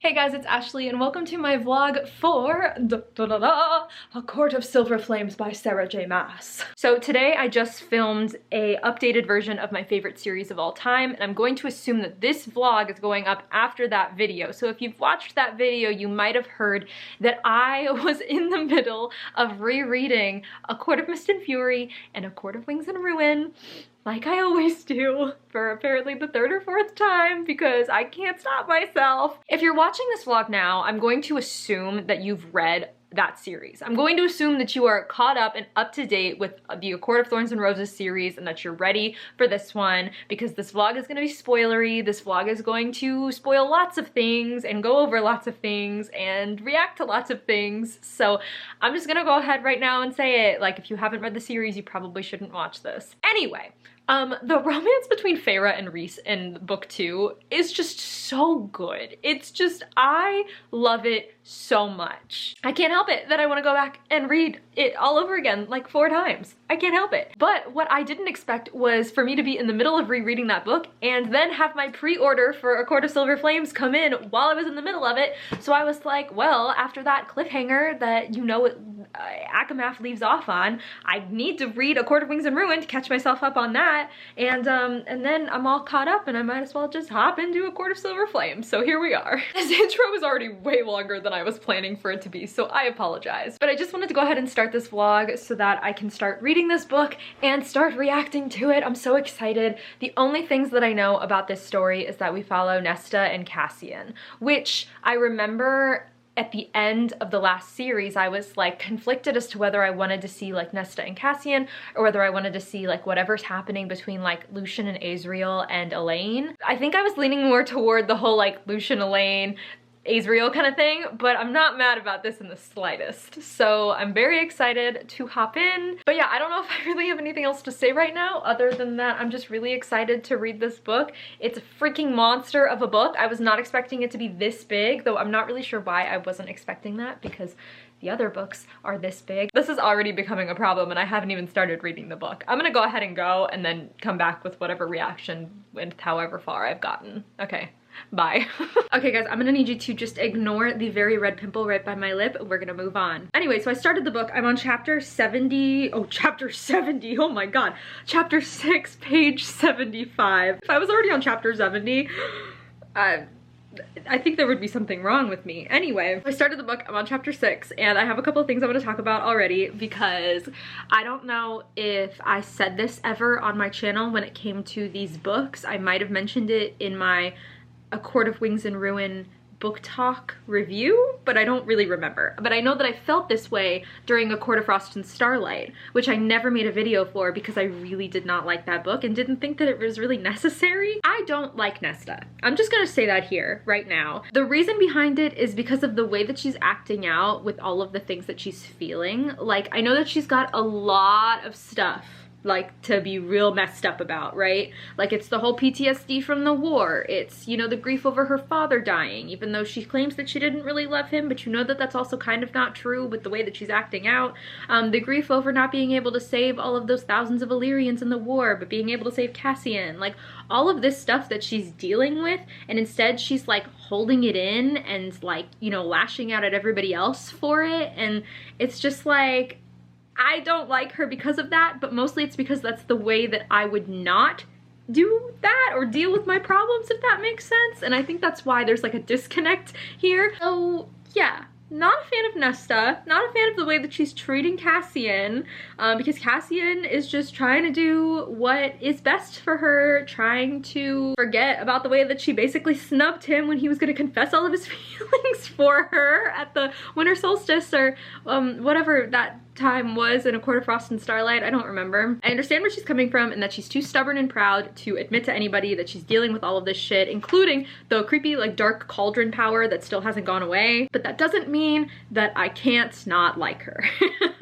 Hey guys, it's Ashley and welcome to my vlog for A Court of Silver Flames by Sarah J. Maas. So today I just filmed a updated version of my favorite series of all time, and I'm going to assume that this vlog is going up after that video. So if you've watched that video, you might have heard that I was in the middle of rereading A Court of Mist and Fury and A Court of Wings and Ruin, like I always do, for apparently the third or fourth time because I can't stop myself. If you're watching this vlog now, I'm going to assume that you've read that series. I'm going to assume that you are caught up and up to date with the A Court of Thorns and Roses series and that you're ready for this one because this vlog is going to be spoilery. This vlog is going to spoil lots of things and go over lots of things and react to lots of things. So I'm just gonna go ahead right now and say it. Like, if you haven't read the series, you probably shouldn't watch this. Anyway, the romance between Feyre and Rhys in book 2 is just so good. It's just, I love it so much. I can't help it that I want to go back and read it all over again like 4 times. I can't help it. But what I didn't expect was for me to be in the middle of rereading that book and then have my pre-order for A Court of Silver Flames come in while I was in the middle of it. So I was like, well, after that cliffhanger that, you know, Akamath leaves off on, I need to read A Court of Wings and Ruin to catch myself up on that. And then I'm all caught up and I might as well just hop into A Court of Silver Flames. So here we are. This intro is already way longer than I was planning for it to be, so I apologize. But I just wanted to go ahead and start this vlog so that I can start reading this book and start reacting to it. I'm so excited. The only things that I know about this story is that we follow Nesta and Cassian, which I remember at the end of the last series, I was like conflicted as to whether I wanted to see like Nesta and Cassian or whether I wanted to see like whatever's happening between like Lucien and Asriel and Elaine. I think I was leaning more toward the whole like Lucien, Elaine, Asriel kind of thing, but I'm not mad about this in the slightest. So I'm very excited to hop in. But yeah, I don't know if I really have anything else to say right now other than that I'm just really excited to read this book. It's a freaking monster of a book. I was not expecting it to be this big, though I'm not really sure why I wasn't expecting that because the other books are this big. This is already becoming a problem and I haven't even started reading the book. I'm gonna go ahead and go and then come back with whatever reaction and however far I've gotten. Okay. Bye. Okay guys, I'm gonna need you to just ignore the very red pimple right by my lip. We're gonna move on. Anyway, so I started the book. I'm on chapter 70. Oh, chapter 70. Oh my god. Chapter 6, page 75. If I was already on chapter 70, I think there would be something wrong with me. Anyway, I started the book, I'm on chapter 6, and I have a couple of things I want to talk about already because I don't know if I said this ever on my channel when it came to these books. I might have mentioned it in my A Court of Wings and Ruin book talk review, but I don't really remember. But I know that I felt this way during A Court of Frost and Starlight, which I never made a video for because I really did not like that book and didn't think that it was really necessary. I don't like Nesta. I'm just gonna say that here right now. The reason behind it is because of the way that she's acting out with all of the things that she's feeling. Like, I know that she's got a lot of stuff like to be real messed up about, right? Like, it's the whole PTSD from the war. It's, you know, the grief over her father dying, even though she claims that she didn't really love him, but you know that that's also kind of not true with the way that she's acting out. The grief over not being able to save all of those thousands of Illyrians in the war, but being able to save Cassian. Like, all of this stuff that she's dealing with, and instead she's like holding it in and like, you know, lashing out at everybody else for it. And it's just like, I don't like her because of that, but mostly it's because that's the way that I would not do that or deal with my problems, if that makes sense. And I think that's why there's like a disconnect here. So yeah, not a fan of Nesta, not a fan of the way that she's treating Cassian, because Cassian is just trying to do what is best for her, trying to forget about the way that she basically snubbed him when he was going to confess all of his feelings for her at the winter solstice or whatever that time was in A Court of Frost and Starlight. I don't remember. I understand where she's coming from and that she's too stubborn and proud to admit to anybody that she's dealing with all of this shit, including the creepy like dark cauldron power that still hasn't gone away. But that doesn't mean that I can't not like her.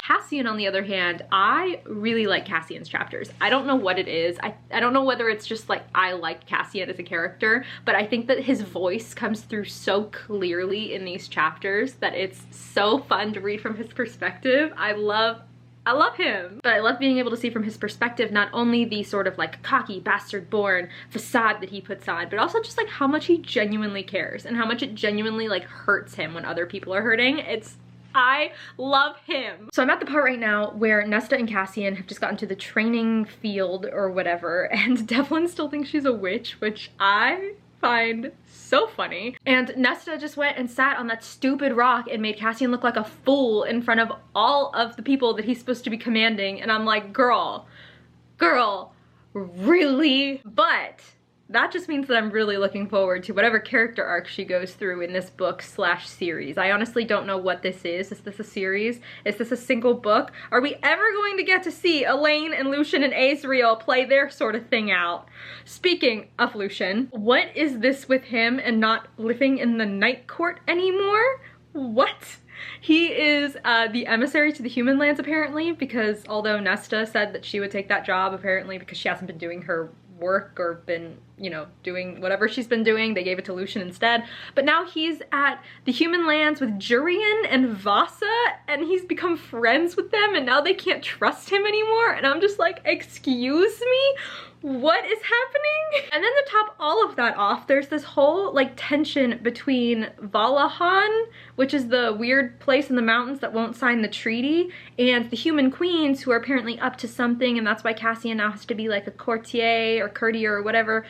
Cassian, on the other hand, I really like Cassian's chapters. I don't know what it is. I don't know whether it's just like I like Cassian as a character, but I think that his voice comes through so clearly in these chapters that it's so fun to read from his perspective. I love I love him. But I love being able to see from his perspective not only the sort of like cocky bastard-born facade that he puts on, but also just like how much he genuinely cares and how much it genuinely like hurts him when other people are hurting. I love him. So I'm at the part right now where Nesta and Cassian have just gotten to the training field or whatever, and Devlin still thinks she's a witch, which I find so funny. And Nesta just went and sat on that stupid rock and made Cassian look like a fool in front of all of the people that he's supposed to be commanding, and I'm like, girl, really? But that just means that I'm really looking forward to whatever character arc she goes through in this book slash series. I honestly don't know what this is. Is this a series? Is this a single book? Are we ever going to get to see Elaine and Lucien and Azriel play their sort of thing out? Speaking of Lucien, what is this with him and not living in the Night Court anymore? What? He is the emissary to the human lands apparently, because although Nesta said that she would take that job apparently because she hasn't been doing her work or been, you know, doing whatever she's been doing, they gave it to Lucien instead. But now he's at the human lands with Jurian and Vasa, and he's become friends with them, and now they can't trust him anymore, and I'm just like, excuse me? What is happening? And then to top all of that off, there's this whole like tension between Valahan, which is the weird place in the mountains that won't sign the treaty, and the human queens who are apparently up to something, and that's why Cassian now has to be like a courtier or courtier or whatever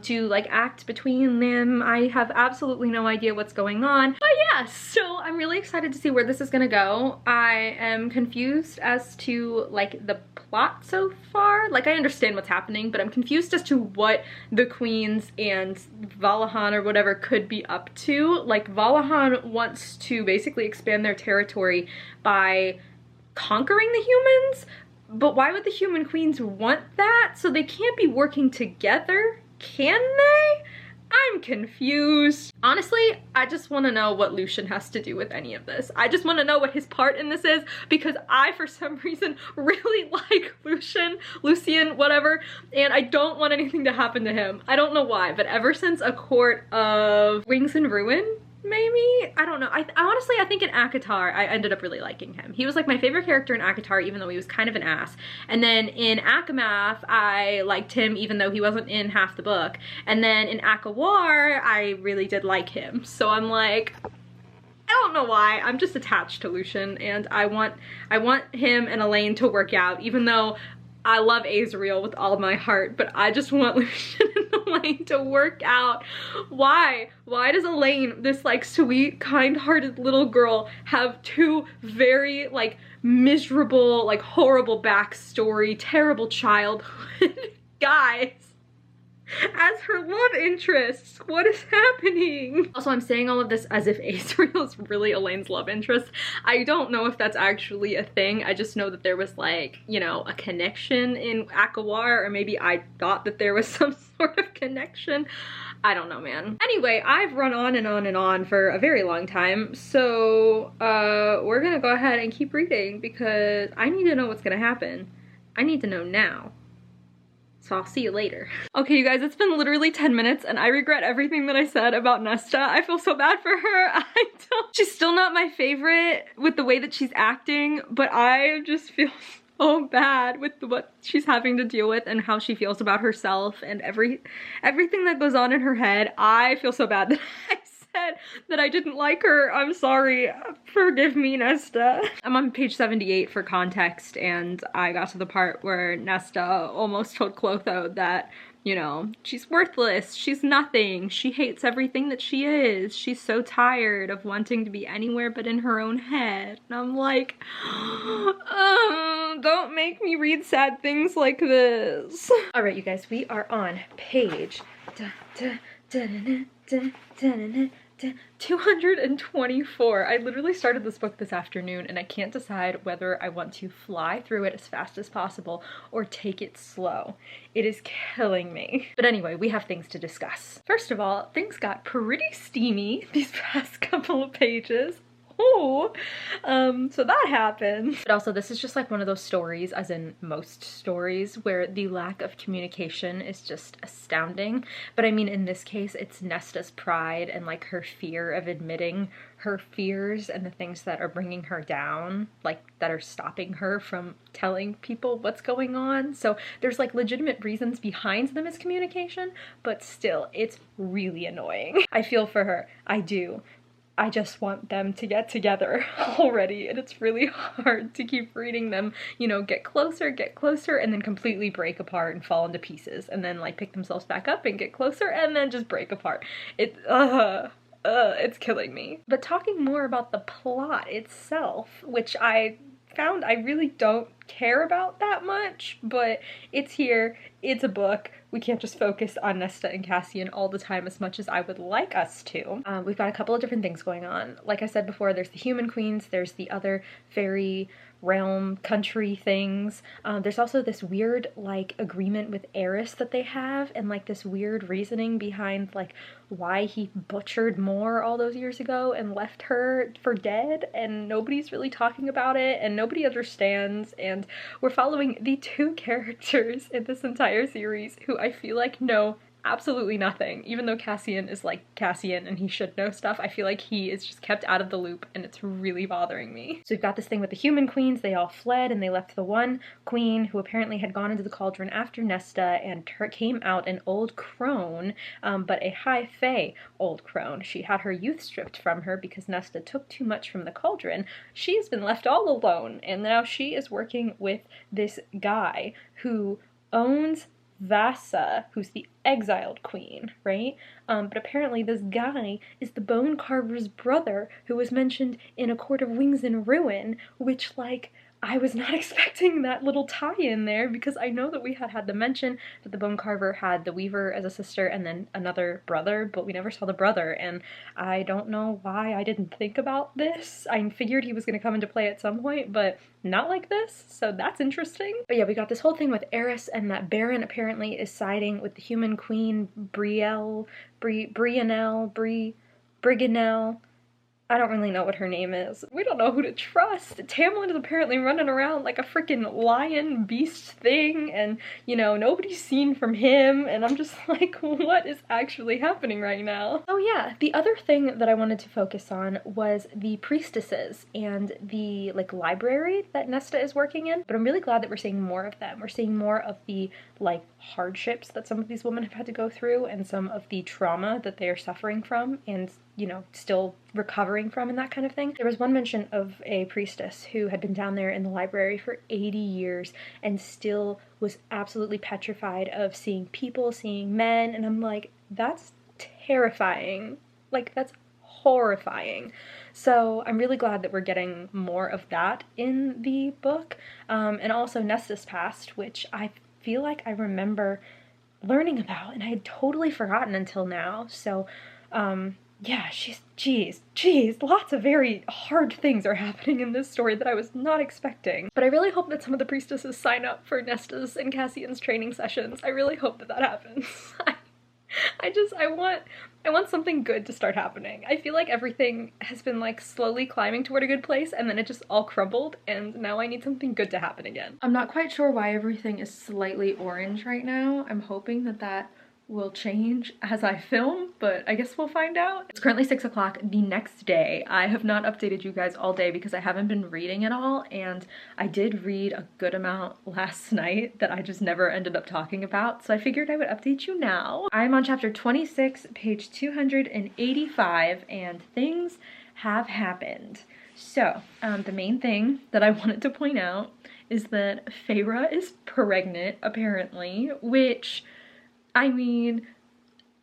to like act between them. I have absolutely no idea what's going on. But yeah, so I'm really excited to see where this is gonna go. I am confused as to like the plot so far. Like I understand what's happening, but I'm confused as to what the queens and Valahan or whatever could be up to. Like Valahan wants to basically expand their territory by conquering the humans, but why would the human queens want that? So they can't be working together, can they? I'm confused. Honestly, I just want to know what Lucien has to do with any of this. I just want to know what his part in this is, because I, for some reason, really like Lucien, whatever, and I don't want anything to happen to him. I don't know why, but ever since A Court of Wings and Ruin, maybe? I don't know. I honestly, I think in ACOTAR, I ended up really liking him. He was like my favorite character in ACOTAR, even though he was kind of an ass. And then in ACOMAF, I liked him even though he wasn't in half the book. And then in ACOWAR, I really did like him. So I'm like, I don't know why. I'm just attached to Lucien, and I want him and Elaine to work out, even though I love Azriel with all my heart, but I just want Lucien and Elaine to work out. Why? Why does Elaine, this like sweet, kind-hearted little girl, have two very like miserable, like horrible backstory, terrible childhood guys as her love interests? What is happening? Also, I'm saying all of this as if Azriel is really Elaine's love interest. I don't know if that's actually a thing. I just know that there was like, you know, a connection in ACOWAR, or maybe I thought that there was some sort of connection. I don't know, man. Anyway, I've run on and on and on for a very long time, so we're gonna go ahead and keep reading because I need to know what's gonna happen. I need to know now. So I'll see you later. Okay, you guys, it's been literally 10 minutes and I regret everything that I said about Nesta. I feel so bad for her. She's still not my favorite with the way that she's acting, but I just feel so bad with what she's having to deal with and how she feels about herself and everything that goes on in her head. I feel so bad that I said that I didn't like her. I'm sorry. Forgive me, Nesta. I'm on page 78 for context, and I got to the part where Nesta almost told Clotho that, you know, she's worthless, she's nothing, she hates everything that she is, she's so tired of wanting to be anywhere but in her own head. And I'm like, don't make me read sad things like this. All right, you guys, we are on page 224. I literally started this book this afternoon and I can't decide whether I want to fly through it as fast as possible or take it slow. It is killing me. But anyway, we have things to discuss. First of all, things got pretty steamy these past couple of pages. So that happened. But also this is just like one of those stories, as in most stories, where the lack of communication is just astounding. But I mean, in this case, it's Nesta's pride and like her fear of admitting her fears and the things that are bringing her down, like that are stopping her from telling people what's going on. So there's like legitimate reasons behind the miscommunication, but still, it's really annoying. I feel for her, I do. I just want them to get together already, and it's really hard to keep reading them, you know, get closer, and then completely break apart and fall into pieces, and then like pick themselves back up and get closer, and then just break apart. It's killing me. But talking more about the plot itself, which I found I really don't care about that much, but it's here, it's a book. We can't just focus on Nesta and Cassian all the time as much as I would like us to. We've got a couple of different things going on. Like I said before, there's the human queens, there's the other fairy realm country things. There's also this weird like agreement with Eris that they have, and like this weird reasoning behind like why he butchered Moore all those years ago and left her for dead, and nobody's really talking about it and nobody understands. And we're following the two characters in this entire series who I feel like know absolutely nothing. Even though Cassian is like Cassian and he should know stuff, I feel like he is just kept out of the loop, and it's really bothering me. So we've got this thing with the human queens. They all fled and they left the one queen who apparently had gone into the cauldron after Nesta and came out an old crone, but a high fae old crone. She had her youth stripped from her because Nesta took too much from the cauldron. She's been left all alone, and now she is working with this guy who owns Vasa, who's the exiled queen, right? But apparently this guy is the bone carver's brother who was mentioned in A Court of Wings and Ruin, which, like, I was not expecting that little tie-in there, because I know that we had the mention that the bone carver had the weaver as a sister and then another brother, but we never saw the brother, and I don't know why I didn't think about this. I figured he was going to come into play at some point, but not like this, so that's interesting. But yeah, we got this whole thing with Eris, and that Baron apparently is siding with the human queen Briganel. I don't really know what her name is. We don't know who to trust. Tamlin is apparently running around like a freaking lion beast thing, and, you know, nobody's seen from him, and I'm just like, what is actually happening right now? Oh yeah, the other thing that I wanted to focus on was the priestesses and the, like, library that Nesta is working in, but I'm really glad that we're seeing more of them. We're seeing more of the, like, hardships that some of these women have had to go through, and some of the trauma that they are suffering from, and, you know, still recovering from, and that kind of thing. There was one mention of a priestess who had been down there in the library for 80 years and still was absolutely petrified of seeing people, seeing men, and I'm like, that's terrifying. Like, that's horrifying. So I'm really glad that we're getting more of that in the book. And also Nesta's past, which I feel like I remember learning about, and I had totally forgotten until now. So, yeah, geez, lots of very hard things are happening in this story that I was not expecting. But I really hope that some of the priestesses sign up for Nesta's and Cassian's training sessions. I really hope that that happens. I want something good to start happening. I feel like everything has been like slowly climbing toward a good place, and then it just all crumbled, and now I need something good to happen again. I'm not quite sure why everything is slightly orange right now. I'm hoping that that will change as I film, but I guess we'll find out. It's currently 6 o'clock the next day. I have not updated you guys all day because I haven't been reading at all, and I did read a good amount last night that I just never ended up talking about, so I figured I would update you now. I'm on chapter 26, page 285, and things have happened. So, the main thing that I wanted to point out is that Feyre is pregnant, apparently, which, I mean,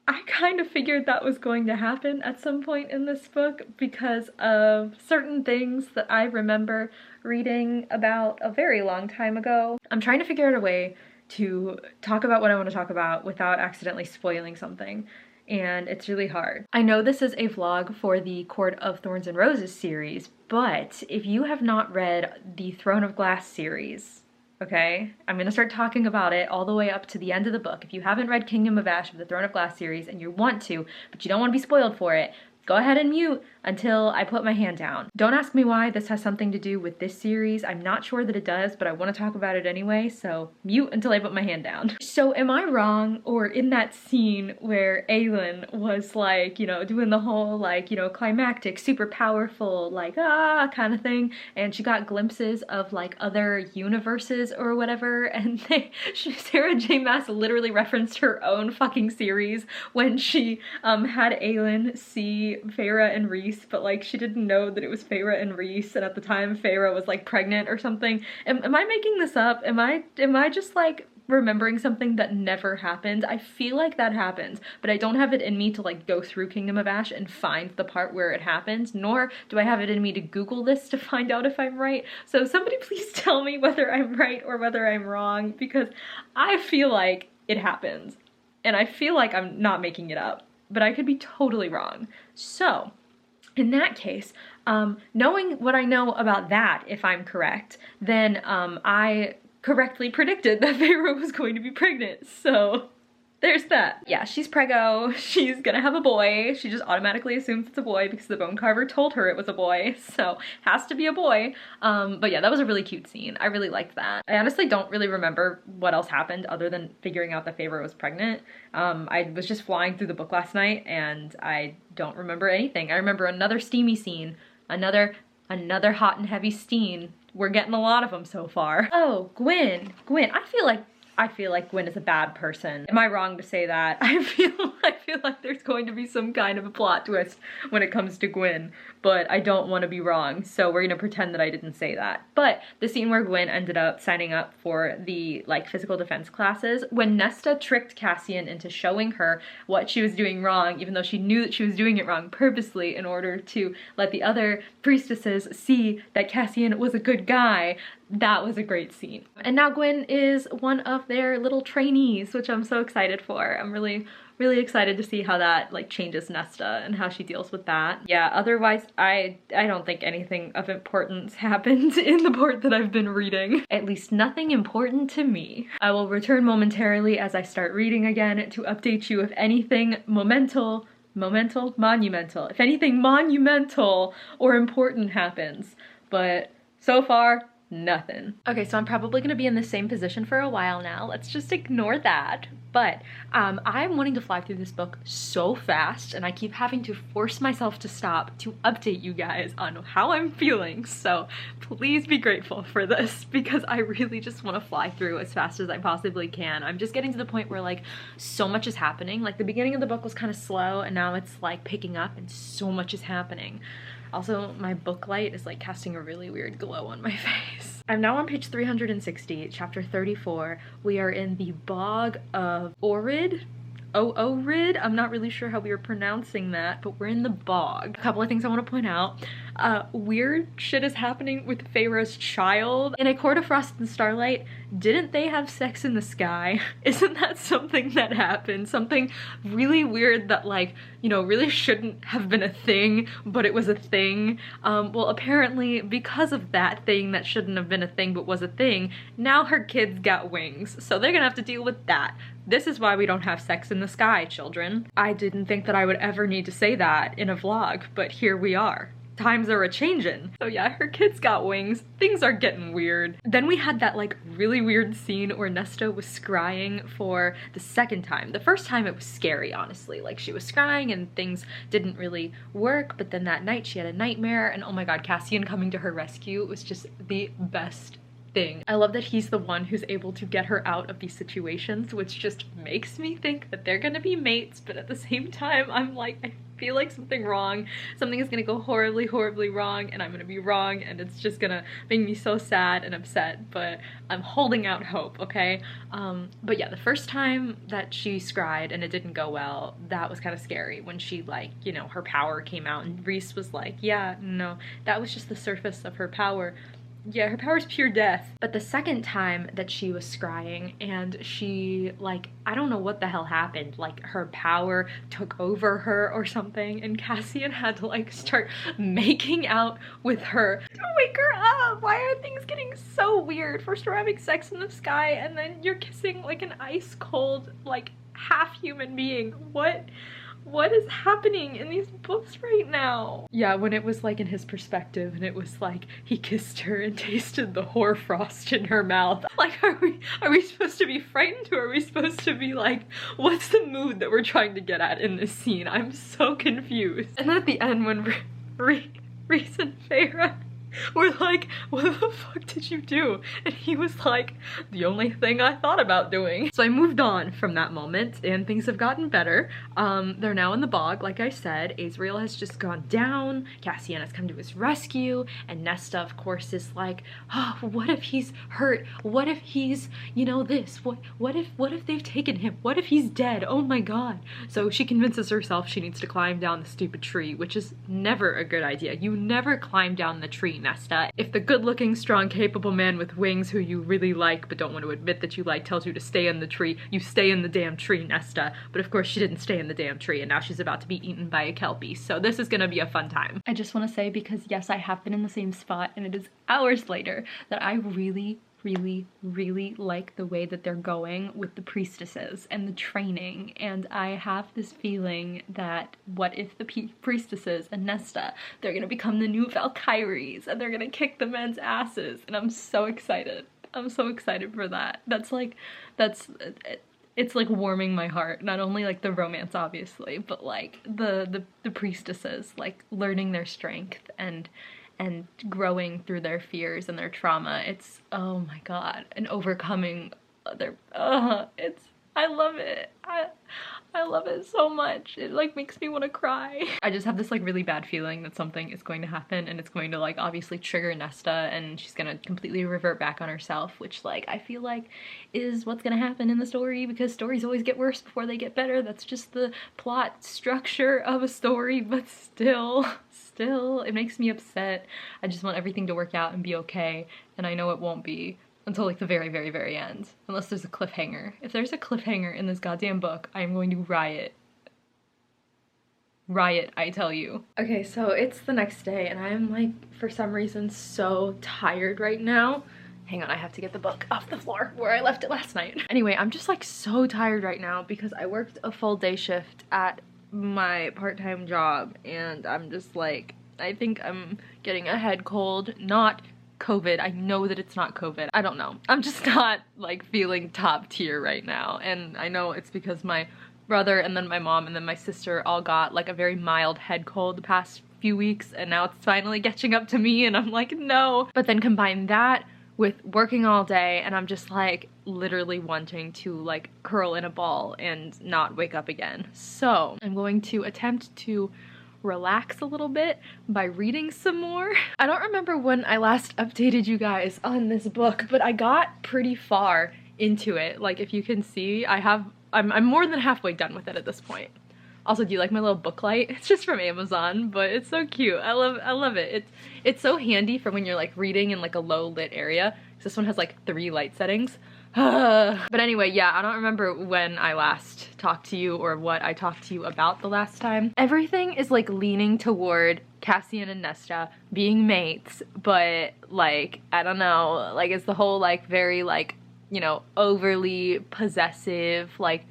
I kind of figured that was going to happen at some point in this book because of certain things that I remember reading about a very long time ago. I'm trying to figure out a way to talk about what I want to talk about without accidentally spoiling something, and it's really hard. I know this is a vlog for the Court of Thorns and Roses series, but if you have not read the Throne of Glass series, okay, I'm gonna start talking about it all the way up to the end of the book. If you haven't read Kingdom of Ash of the Throne of Glass series and you want to, but you don't want to be spoiled for it, go ahead and mute until I put my hand down. Don't ask me why this has something to do with this series. I'm not sure that it does, but I want to talk about it anyway, so mute until I put my hand down. So am I wrong, or in that scene where Aelin was like, you know, doing the whole like, you know, climactic, super powerful, like, ah, kind of thing, and she got glimpses of like other universes or whatever, and Sarah J Maas literally referenced her own fucking series when she had Aelin see Feyre and Rhys, but like she didn't know that it was Feyre and Rhys, and at the time Feyre was like pregnant or something. Am I making this up? Am I just like remembering something that never happened? I feel like that happens, but I don't have it in me to like go through Kingdom of Ash and find the part where it happens, nor do I have it in me to Google this to find out if I'm right. So somebody please tell me whether I'm right or whether I'm wrong, because I feel like it happens, and I feel like I'm not making it up, but I could be totally wrong. So in that case, knowing what I know about that, if I'm correct, then I correctly predicted that Feyre was going to be pregnant, so there's that. Yeah, she's preggo, she's gonna have a boy, she just automatically assumes it's a boy because the bone carver told her it was a boy, so has to be a boy. But yeah, that was a really cute scene. I really liked that. I honestly don't really remember what else happened other than figuring out that Feyre was pregnant. I was just flying through the book last night and I don't remember anything. I remember another steamy scene, another hot and heavy scene. We're getting a lot of them so far. Oh, Gwen. I feel like Gwen is a bad person. Am I wrong to say that? I feel like there's going to be some kind of a plot twist when it comes to Gwen, but I don't want to be wrong, so we're gonna pretend that I didn't say that. But the scene where Gwen ended up signing up for the like physical defense classes, when Nesta tricked Cassian into showing her what she was doing wrong, even though she knew that she was doing it wrong purposely in order to let the other priestesses see that Cassian was a good guy, that was a great scene. And now Gwen is one of their little trainees, which I'm so excited for. I'm really excited to see how that like changes Nesta and how she deals with that. Yeah, otherwise I don't think anything of importance happened in the part that I've been reading. At least nothing important to me. I will return momentarily as I start reading again to update you if anything monumental, if anything monumental or important happens. But so far, nothing. Okay, so I'm probably gonna be in the same position for a while now. Let's just ignore that. But I'm wanting to fly through this book so fast, and I keep having to force myself to stop to update you guys on how I'm feeling. So please be grateful for this, because I really just want to fly through as fast as I possibly can. I'm just getting to the point where like so much is happening. Like the beginning of the book was kind of slow, and now it's like picking up and so much is happening. Also, my book light is like casting a really weird glow on my face. I'm now on page 360, chapter 34. We are in the Bog of Ohrid. Ohrid? I'm not really sure how we are pronouncing that, but we're in the bog. A couple of things I want to point out. Weird shit is happening with Feyre's child. In A Court of Frost and Starlight, didn't they have sex in the sky? Isn't that something that happened? Something really weird that like, you know, really shouldn't have been a thing, but it was a thing. Well, apparently because of that thing that shouldn't have been a thing but was a thing, now her kids got wings, so they're gonna have to deal with that. This is why we don't have sex in the sky, children. I didn't think that I would ever need to say that in a vlog, but here we are. Times are a-changin'. So yeah, her kids got wings. Things are getting weird. Then we had that like really weird scene where Nesta was scrying for the second time. The first time it was scary, honestly. Like she was scrying and things didn't really work, but then that night she had a nightmare, and oh my god, Cassian coming to her rescue was just the best thing. I love that he's the one who's able to get her out of these situations, which just makes me think that they're gonna be mates, but at the same time I'm like, I feel like something is gonna go horribly wrong, and I'm gonna be wrong, and it's just gonna make me so sad and upset, but I'm holding out hope, okay? But yeah, the first time that she scryed and it didn't go well, that was kind of scary when she like, you know, her power came out, and Rhys was like, yeah, no, that was just the surface of her power. Yeah, her power's pure death. But the second time that she was scrying and she, like, I don't know what the hell happened. Like, her power took over her or something, and Cassian had to, like, start making out with her to wake her up. Why are things getting so weird? First we're having sex in the sky, and then you're kissing, like, an ice-cold, like, half-human being. What? what is happening in these books right now? Yeah, when it was like in his perspective and it was like he kissed her and tasted the hoarfrost in her mouth. Like, are we supposed to be frightened, or are we supposed to be like, what's the mood that we're trying to get at in this scene? I'm so confused. And then at the end when Rhys and Feyre were like, what the fuck did you do? And he was like, the only thing I thought about doing. So I moved on from that moment and things have gotten better. They're now in the bog, like I said. Azriel has just gone down, Cassian has come to his rescue, and Nesta of course is like, oh, what if he's hurt? What if he's, you know, this? What if they've taken him? What if he's dead? Oh my god. So she convinces herself she needs to climb down the stupid tree, which is never a good idea. You never climb down the tree, Nesta. If the good-looking, strong, capable man with wings who you really like but don't want to admit that you like tells you to stay in the tree, you stay in the damn tree, Nesta. But of course she didn't stay in the damn tree, and now she's about to be eaten by a kelpie. So this is gonna be a fun time. I just want to say, because yes, I have been in the same spot and it is hours later, that I really like the way that they're going with the priestesses and the training, and I have this feeling that what if the priestesses and Nesta, they're gonna become the new Valkyries and they're gonna kick the men's asses, and I'm so excited. I'm so excited for that. It's like warming my heart. Not only like the romance obviously, but like the priestesses like learning their strength and growing through their fears and their trauma. It's, oh my god, and overcoming their, I love it. I love it so much. It like makes me want to cry. I just have this like really bad feeling that something is going to happen, and it's going to like obviously trigger Nesta, and she's gonna completely revert back on herself, which like I feel like is what's gonna happen in the story, because stories always get worse before they get better. That's just the plot structure of a story, but still it makes me upset. I just want everything to work out and be okay, and I know it won't be until like the very end, unless there's a cliffhanger. If there's a cliffhanger in this goddamn book, I am going to riot. Riot, I tell you. Okay, so it's the next day and I'm like, for some reason, so tired right now. Hang on, I have to get the book off the floor where I left it last night. Anyway, I'm just like so tired right now because I worked a full day shift at my part-time job, and I'm just like, I think I'm getting a head cold. Not COVID. I know that it's not COVID. I don't know. I'm just not like feeling top tier right now, and I know it's because my brother and then my mom and then my sister all got like a very mild head cold the past few weeks, and now it's finally catching up to me, and I'm like, no. But then combine that with working all day, and I'm just like literally wanting to like curl in a ball and not wake up again. So I'm going to attempt to relax a little bit by reading some more. I don't remember when I last updated you guys on this book, but I got pretty far into it. Like, if you can see, I'm more than halfway done with it at this point. Also, do you like my little book light? It's just from Amazon, but it's so cute. I love it. It's so handy for when you're like reading in like a low lit area. This one has like 3 light settings. But anyway, yeah, I don't remember when I last talked to you or what I talked to you about the last time. Everything is like leaning toward Cassian and Nesta being mates, but like, I don't know, like it's the whole like very like, you know, overly possessive, like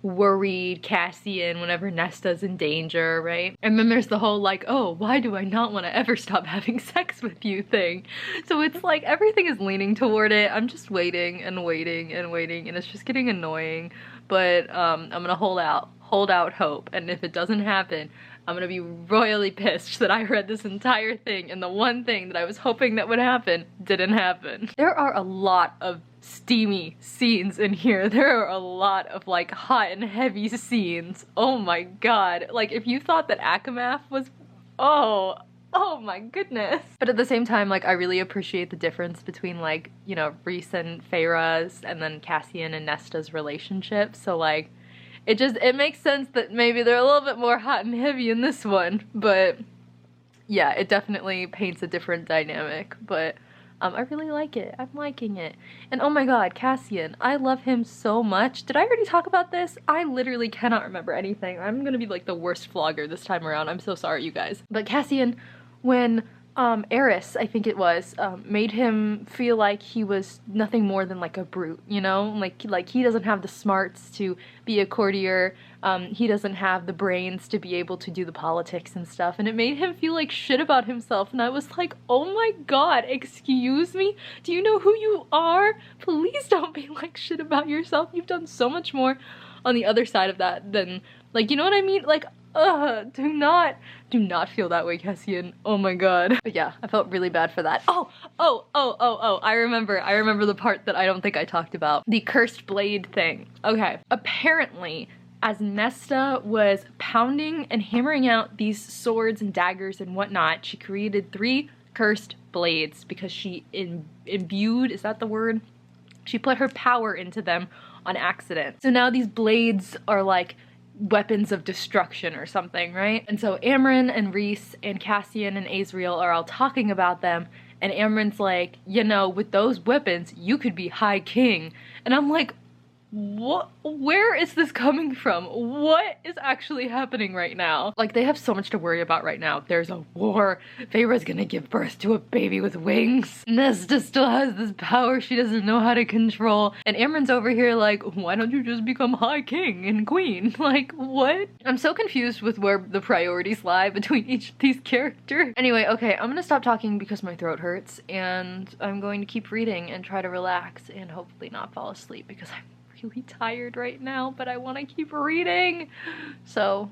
worried Cassian whenever Nesta's in danger, right? And then there's the whole like, oh, why do I not want to ever stop having sex with you thing. So it's like everything is leaning toward it. I'm just waiting and waiting and waiting, and it's just getting annoying. But I'm gonna hold out hope, and if it doesn't happen, I'm gonna be royally pissed that I read this entire thing and the one thing that I was hoping that would happen didn't happen. There are a lot of steamy scenes in here. There are a lot of like hot and heavy scenes. Oh my god. Like, if you thought that Akamath was, oh my goodness. But at the same time, like, I really appreciate the difference between like, you know, Rhys and Feyre's and then Cassian and Nesta's relationship. So like, it makes sense that maybe they're a little bit more hot and heavy in this one, but yeah, it definitely paints a different dynamic. But I really like it. I'm liking it. And oh my god, Cassian, I love him so much. Did I already talk about this? I literally cannot remember anything. I'm gonna be like the worst vlogger this time around. I'm so sorry, you guys. But Cassian, when Eris, I think it was, made him feel like he was nothing more than like a brute, you know? Like he doesn't have the smarts to be a courtier, he doesn't have the brains to be able to do the politics and stuff, and it made him feel like shit about himself, and I was like, oh my god, excuse me? Do you know who you are? Please don't be like shit about yourself. You've done so much more on the other side of that than, like, you know what I mean? Like, do not feel that way, Cassian. Oh my god. But yeah, I felt really bad for that. Oh, I remember the part that I don't think I talked about. The cursed blade thing. Okay, apparently, as Nesta was pounding and hammering out these swords and daggers and whatnot, she created 3 cursed blades because she imbued, is that the word? She put her power into them on accident. So now these blades are like weapons of destruction or something, right? And so Amren and Rhys and Cassian and Azriel are all talking about them, and Amren's like, you know, with those weapons, you could be High King. And I'm like, what? Where is this coming from? What is actually happening right now? Like, they have so much to worry about right now. There's a war. Feyre's gonna give birth to a baby with wings. Nesta still has this power she doesn't know how to control. And Amren's over here like, why don't you just become High King and Queen? Like, what? I'm so confused with where the priorities lie between each of these characters. Anyway, okay, I'm gonna stop talking because my throat hurts, and I'm going to keep reading and try to relax and hopefully not fall asleep because I'm really tired right now, but I want to keep reading. So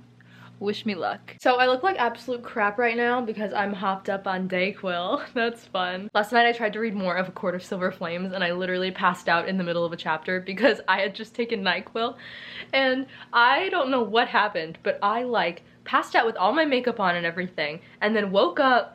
wish me luck. So I look like absolute crap right now because I'm hopped up on Dayquil. That's fun. Last night I tried to read more of A Court of Silver Flames and I literally passed out in the middle of a chapter because I had just taken NyQuil, and I don't know what happened, but I like passed out with all my makeup on and everything, and then woke up.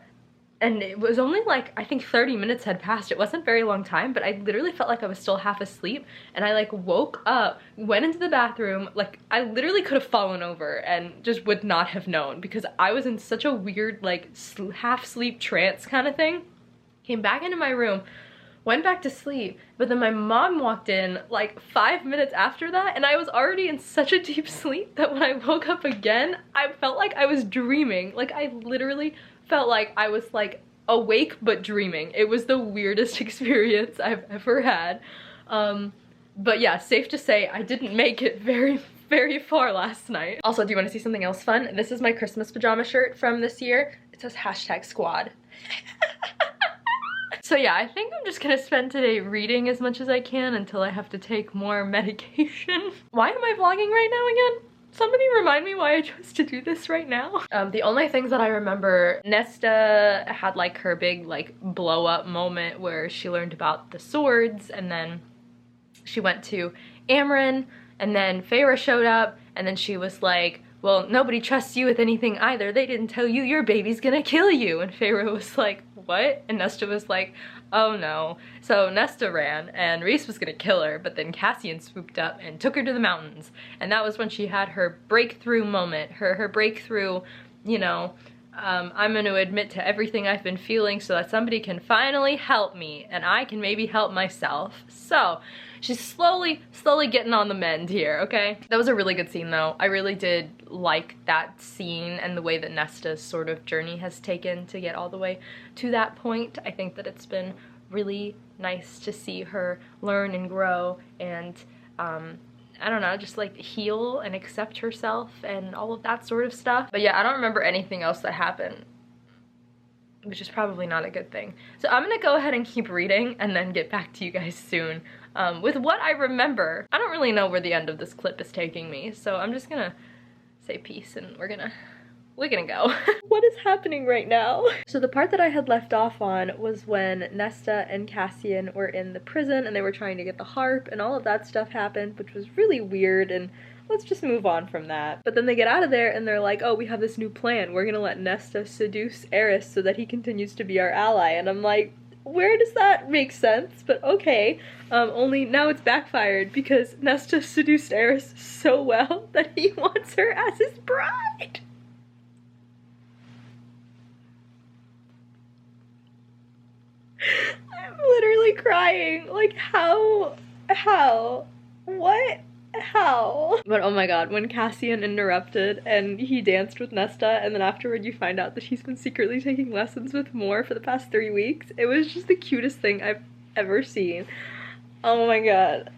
And it was only like, I think 30 minutes had passed. It wasn't a very long time, but I literally felt like I was still half asleep. And I like woke up, went into the bathroom, like I literally could have fallen over and just would not have known because I was in such a weird like half sleep trance kind of thing. Came back into my room, went back to sleep, but then my mom walked in like 5 minutes after that, and I was already in such a deep sleep that when I woke up again, I felt like I was dreaming. Like I literally felt like I was like awake but dreaming. It was the weirdest experience I've ever had. But yeah, safe to say I didn't make it very far last night. Also, do you want to see something else fun? This is my Christmas pajama shirt from this year. It says #squad. So yeah, I think I'm just gonna spend today reading as much as I can until I have to take more medication. Why am I vlogging right now again? Somebody remind me why I chose to do this right now. The only things that I remember, Nesta had like her big like blow up moment where she learned about the swords, and then she went to Amren, and then Feyre showed up, and then she was like, well, nobody trusts you with anything either. They didn't tell you your baby's gonna kill you. And Feyre was like, what? And Nesta was like, oh no. So Nesta ran, and Rhys was gonna kill her, but then Cassian swooped up and took her to the mountains. And that was when she had her breakthrough moment, her breakthrough, you know, I'm gonna admit to everything I've been feeling so that somebody can finally help me, and I can maybe help myself. So she's slowly getting on the mend here, okay? That was a really good scene though. I really did like that scene and the way that Nesta's sort of journey has taken to get all the way to that point. I think that it's been really nice to see her learn and grow and I don't know, just like heal and accept herself and all of that sort of stuff. But yeah, I don't remember anything else that happened, which is probably not a good thing. So I'm gonna go ahead and keep reading and then get back to you guys soon with what I remember. I don't really know where the end of this clip is taking me, so I'm just gonna say peace and we're gonna go. What is happening right now? So the part that I had left off on was when Nesta and Cassian were in the prison and they were trying to get the harp, and all of that stuff happened, which was really weird, and let's just move on from that. But then they get out of there and they're like, oh, we have this new plan. We're gonna let Nesta seduce Eris so that he continues to be our ally. And I'm like, where does that make sense? But okay. Only now it's backfired because Nesta seduced Eris so well that he wants her as his bride. I'm literally crying. Like, how, what? How? But oh my god, when Cassian interrupted and he danced with Nesta and then afterward you find out that he's been secretly taking lessons with Moore for the past 3 weeks, it was just the cutest thing I've ever seen. Oh my god.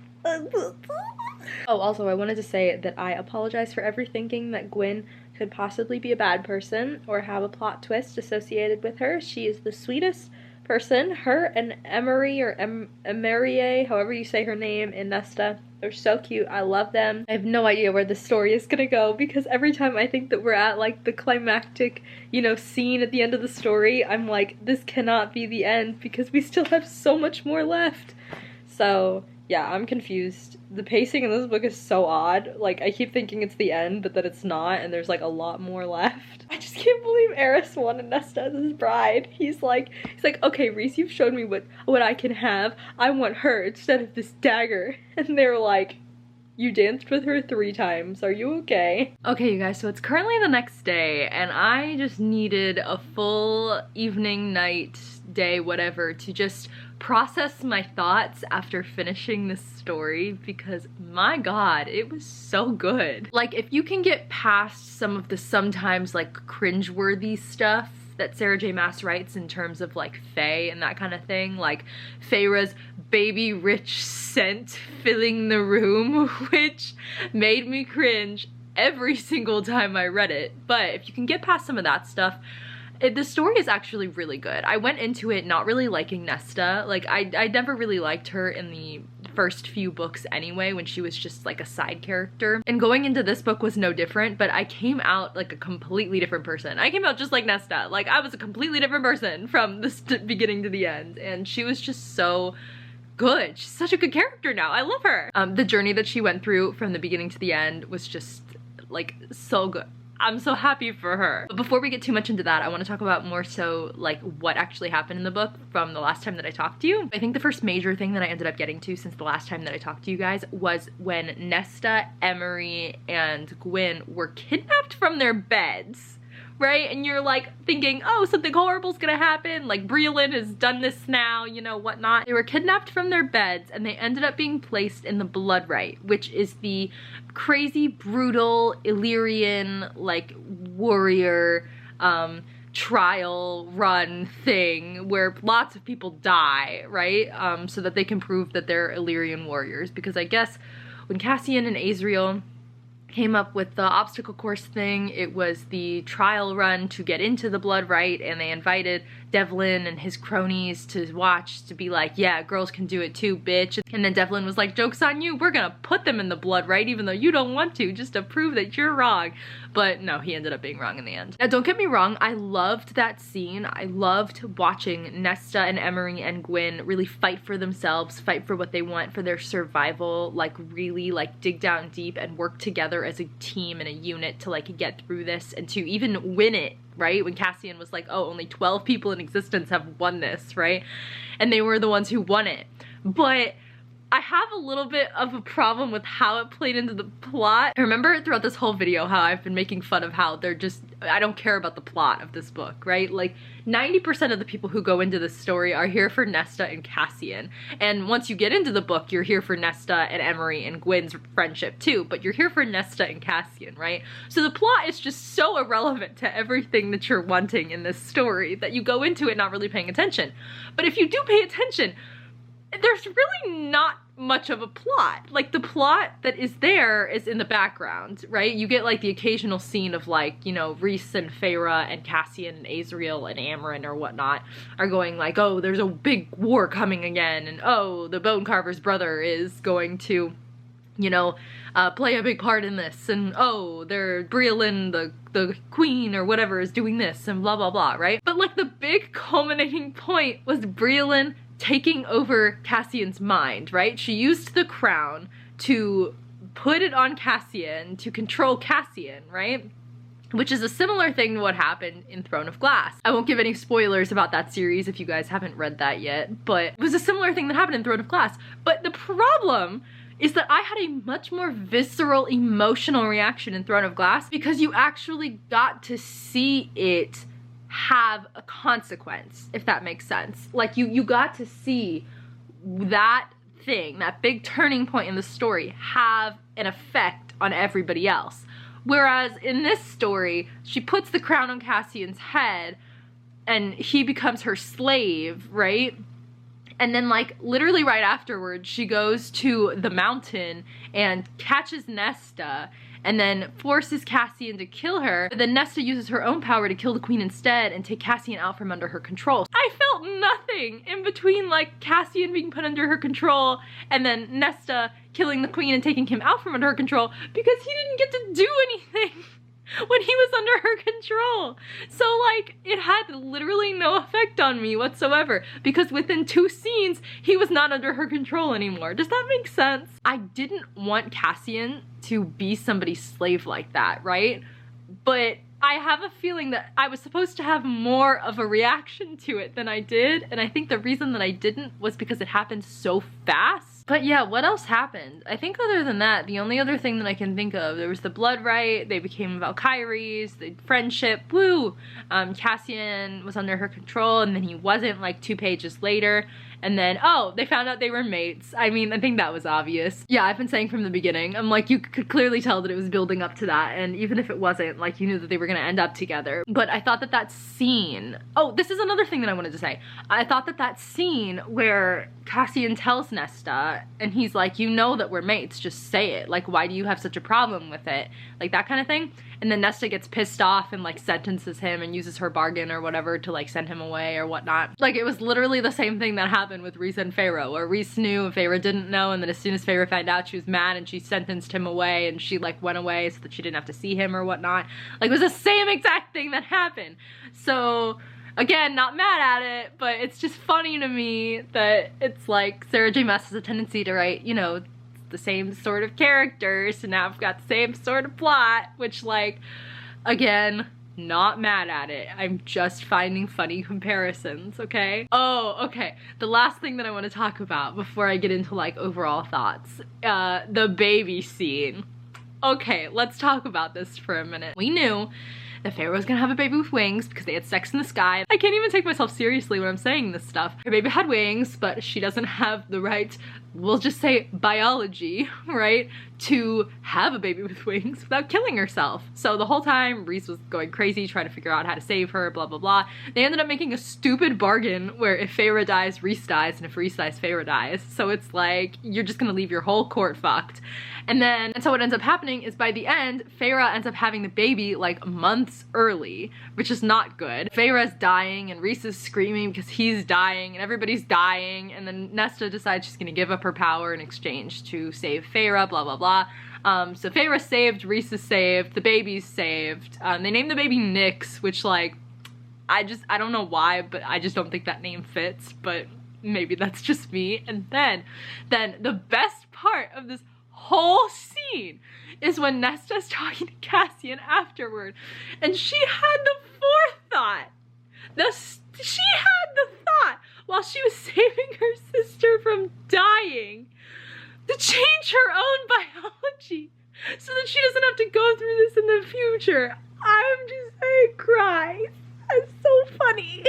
Oh, also I wanted to say that I apologize for ever thinking that Gwyn could possibly be a bad person or have a plot twist associated with her. She is the sweetest person. Her and Emery or Emerie, however you say her name, in Nesta, they're so cute. I love them. I have no idea where the story is gonna go because every time I think that we're at like the climactic, you know, scene at the end of the story, I'm like, this cannot be the end because we still have so much more left. So yeah, I'm confused. The pacing in this book is so odd. Like, I keep thinking it's the end, but then it's not, and there's like a lot more left. I just can't believe Eris wanted Nesta as his bride. He's like, okay, Rhys, you've shown me what I can have. I want her instead of this dagger. And they're like, you danced with her 3 times. Are you okay? Okay, you guys, so it's currently the next day, and I just needed a full evening, night, day, whatever, to just process my thoughts after finishing this story because my god, it was so good. Like, if you can get past some of the sometimes like cringeworthy stuff that Sarah J Maas writes in terms of like Fae and that kind of thing, like Feyre's baby rich scent filling the room, which made me cringe every single time I read it. But if you can get past some of that stuff, the story is actually really good. I went into it not really liking Nesta. Like, I never really liked her in the first few books anyway, when she was just like a side character. And going into this book was no different, but I came out like a completely different person. I came out just like Nesta. Like, I was a completely different person from the beginning to the end, and she was just so good. She's such a good character now. I love her. The journey that she went through from the beginning to the end was just like so good. I'm so happy for her. But before we get too much into that, I want to talk about more so like what actually happened in the book from the last time that I talked to you. I think the first major thing that I ended up getting to since the last time that I talked to you guys was when Nesta, Emery, and Gwyn were kidnapped from their beds. Right? And you're like thinking, oh, something horrible's gonna happen, like Breelyn has done this now, you know, whatnot. They were kidnapped from their beds and they ended up being placed in the Blood Rite, which is the crazy, brutal, Illyrian, like, warrior, trial run thing where lots of people die, right? So that they can prove that they're Illyrian warriors. Because I guess when Cassian and Azriel came up with the obstacle course thing, it was the trial run to get into the Blood Rite, and they invited Devlin and his cronies to watch, to be like, yeah, girls can do it too, bitch. And then Devlin was like, joke's on you, we're gonna put them in the Blood Rite even though you don't want to, just to prove that you're wrong. But no, he ended up being wrong in the end. Now, don't get me wrong, I loved that scene. I loved watching Nesta and Emery and Gwyn really fight for themselves, fight for what they want, for their survival, like really like dig down deep and work together as a team and a unit to like get through this and to even win it, right? When Cassian was like, oh, only 12 people in existence have won this, right? And they were the ones who won it. But I have a little bit of a problem with how it played into the plot. I remember throughout this whole video how I've been making fun of how they're just, I don't care about the plot of this book, right? Like 90% of the people who go into this story are here for Nesta and Cassian. And once you get into the book, you're here for Nesta and Emery and Gwyn's friendship too, but you're here for Nesta and Cassian, right? So the plot is just so irrelevant to everything that you're wanting in this story that you go into it not really paying attention. But if you do pay attention, there's really not much of a plot. Like, the plot that is there is in the background, right? You get like the occasional scene of like, you know, Rhys and Feyre and Cassian and Azriel and Amren or whatnot are going like, oh, there's a big war coming again, and oh, the Bone Carver's brother is going to, you know, play a big part in this, and oh, they're Breelyn, the queen or whatever, is doing this, and blah blah blah, right? But like the big culminating point was Breelyn taking over Cassian's mind, right? She used the crown to put it on Cassian, to control Cassian, right? Which is a similar thing to what happened in Throne of Glass. I won't give any spoilers about that series if you guys haven't read that yet, but it was a similar thing that happened in Throne of Glass. But the problem is that I had a much more visceral, emotional reaction in Throne of Glass because you actually got to see it have a consequence, if that makes sense. Like, you got to see that thing, that big turning point in the story, have an effect on everybody else. Whereas in this story, she puts the crown on Cassian's head and he becomes her slave, right? And then, like, literally right afterwards, she goes to the mountain and catches Nesta and then forces Cassian to kill her. But then Nesta uses her own power to kill the queen instead and take Cassian out from under her control. I felt nothing in between, like, Cassian being put under her control and then Nesta killing the queen and taking him out from under her control, because he didn't get to do anything when he was under her control. So, like, it had literally no effect on me whatsoever, because within 2 scenes, he was not under her control anymore. Does that make sense? I didn't want Cassian to be somebody's slave like that, right? But I have a feeling that I was supposed to have more of a reaction to it than I did, and I think the reason that I didn't was because it happened so fast. But yeah, what else happened? I think other than that, the only other thing that I can think of, there was the blood right, they became Valkyries, the friendship, woo! Cassian was under her control, and then he wasn't, like, 2 pages later. And then, oh, they found out they were mates. I mean, I think that was obvious. Yeah, I've been saying from the beginning, I'm like, you could clearly tell that it was building up to that, and even if it wasn't, like, you knew that they were gonna end up together. But I thought that that scene, oh, this is another thing that I wanted to say. I thought that that scene where Cassian tells Nesta, and he's like, you know that we're mates, just say it. Like, why do you have such a problem with it? Like, that kind of thing. And then Nesta gets pissed off and, like, sentences him and uses her bargain or whatever to, like, send him away or whatnot. Like, it was literally the same thing that happened with Rhys and Feyre, where Rhys knew and Feyre didn't know, and then as soon as Feyre found out, she was mad and she sentenced him away, and she, like, went away so that she didn't have to see him or whatnot. Like, it was the same exact thing that happened. So, again, not mad at it, but it's just funny to me that it's like Sarah J. Maas has a tendency to write, you know, the same sort of characters, so now I've got the same sort of plot, which, like, again, not mad at it. I'm just finding funny comparisons, okay? Oh, okay. The last thing that I want to talk about before I get into, like, overall thoughts, the baby scene. Okay, let's talk about this for a minute. We knew that Feyre was gonna have a baby with wings because they had sex in the sky. I can't even take myself seriously when I'm saying this stuff. Her baby had wings, but she doesn't have the right, we'll just say biology, right, to have a baby with wings without killing herself. So the whole time, Rhys was going crazy trying to figure out how to save her, blah, blah, blah. They ended up making a stupid bargain where if Feyre dies, Rhys dies, and if Rhys dies, Feyre dies. So it's like, you're just gonna leave your whole court fucked. And so what ends up happening is by the end, Feyre ends up having the baby like months early, which is not good. Feyre's dying and Rhys is screaming because he's dying and everybody's dying, and then Nesta decides she's gonna give up her power in exchange to save Feyre, blah, blah, blah. So Feyre's saved, Rhys is saved, the baby's saved. They named the baby Nyx, which, like, I don't know why, but I just don't think that name fits, but maybe that's just me. And then the best part of this whole scene is when Nesta's talking to Cassian afterward, and she had the forethought. She had the thought while she was saving her sister from dying to change her own biology so that she doesn't have to go through this in the future. I'm just saying, cry. That's so funny.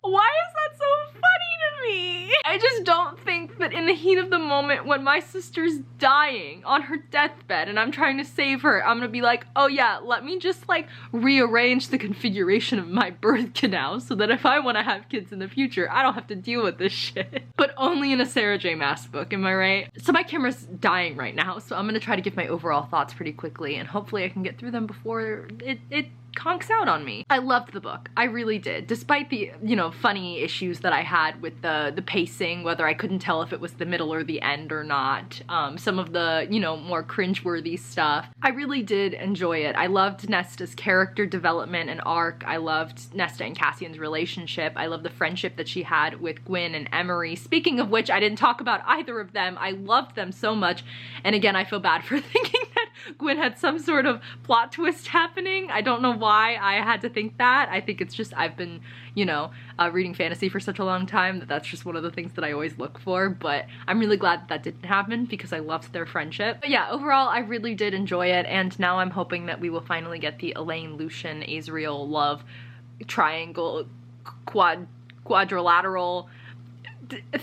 Why is that so funny to me? I just don't think that in the heat of the moment when my sister's dying on her deathbed and I'm trying to save her, I'm gonna be like, oh yeah, let me just, like, rearrange the configuration of my birth canal so that if I want to have kids in the future, I don't have to deal with this shit. But only in a Sarah J. Maas book, am I right? So my camera's dying right now, so I'm gonna try to give my overall thoughts pretty quickly, and hopefully I can get through them before it conks out on me. I loved the book. I really did. Despite the, you know, funny issues that I had with the pacing, whether I couldn't tell if it was the middle or the end or not, some of the, you know, more cringeworthy stuff, I really did enjoy it. I loved Nesta's character development and arc. I loved Nesta and Cassian's relationship. I loved the friendship that she had with Gwyn and Emery. Speaking of which, I didn't talk about either of them. I loved them so much. And again, I feel bad for thinking that Gwyn had some sort of plot twist happening. I don't know why I had to think that. I think it's just I've been, you know, reading fantasy for such a long time that that's just one of the things that I always look for, but I'm really glad that that didn't happen because I loved their friendship. But yeah, overall, I really did enjoy it, and now I'm hoping that we will finally get the Elaine, Lucian, Azriel love triangle, quadrilateral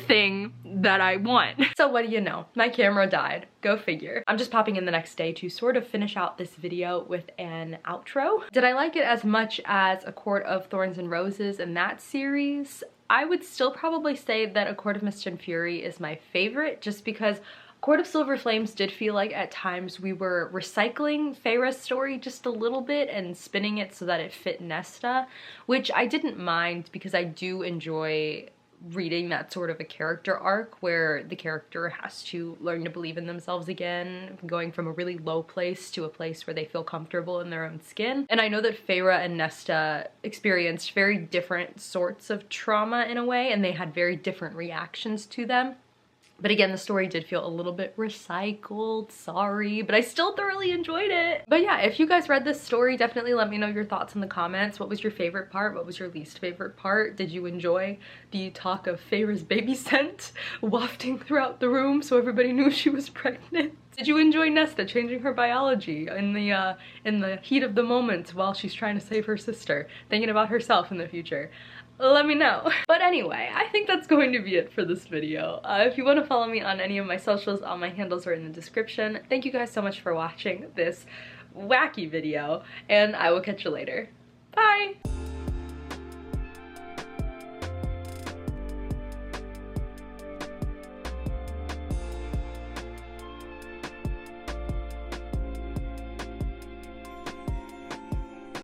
thing that I want. So what do you know? My camera died. Go figure. I'm just popping in the next day to sort of finish out this video with an outro. Did I like it as much as A Court of Thorns and Roses in that series? I would still probably say that A Court of Mist and Fury is my favorite, just because Court of Silver Flames did feel like at times we were recycling Feyre's story just a little bit and spinning it so that it fit Nesta, which I didn't mind because I do enjoy reading that sort of a character arc where the character has to learn to believe in themselves again, going from a really low place to a place where they feel comfortable in their own skin. And I know that Feyre and Nesta experienced very different sorts of trauma in a way, and they had very different reactions to them. But again, the story did feel a little bit recycled, sorry, but I still thoroughly enjoyed it. But yeah, if you guys read this story, definitely let me know your thoughts in the comments. What was your favorite part? What was your least favorite part? Did you enjoy the talk of Feyre's baby scent wafting throughout the room so everybody knew she was pregnant? Did you enjoy Nesta changing her biology in the heat of the moment while she's trying to save her sister, thinking about herself in the future? Let me know. But anyway, I think that's going to be it for this video. If you want to follow me on any of my socials, all my handles are in the description. Thank you guys so much for watching this wacky video, and I will catch you later. Bye!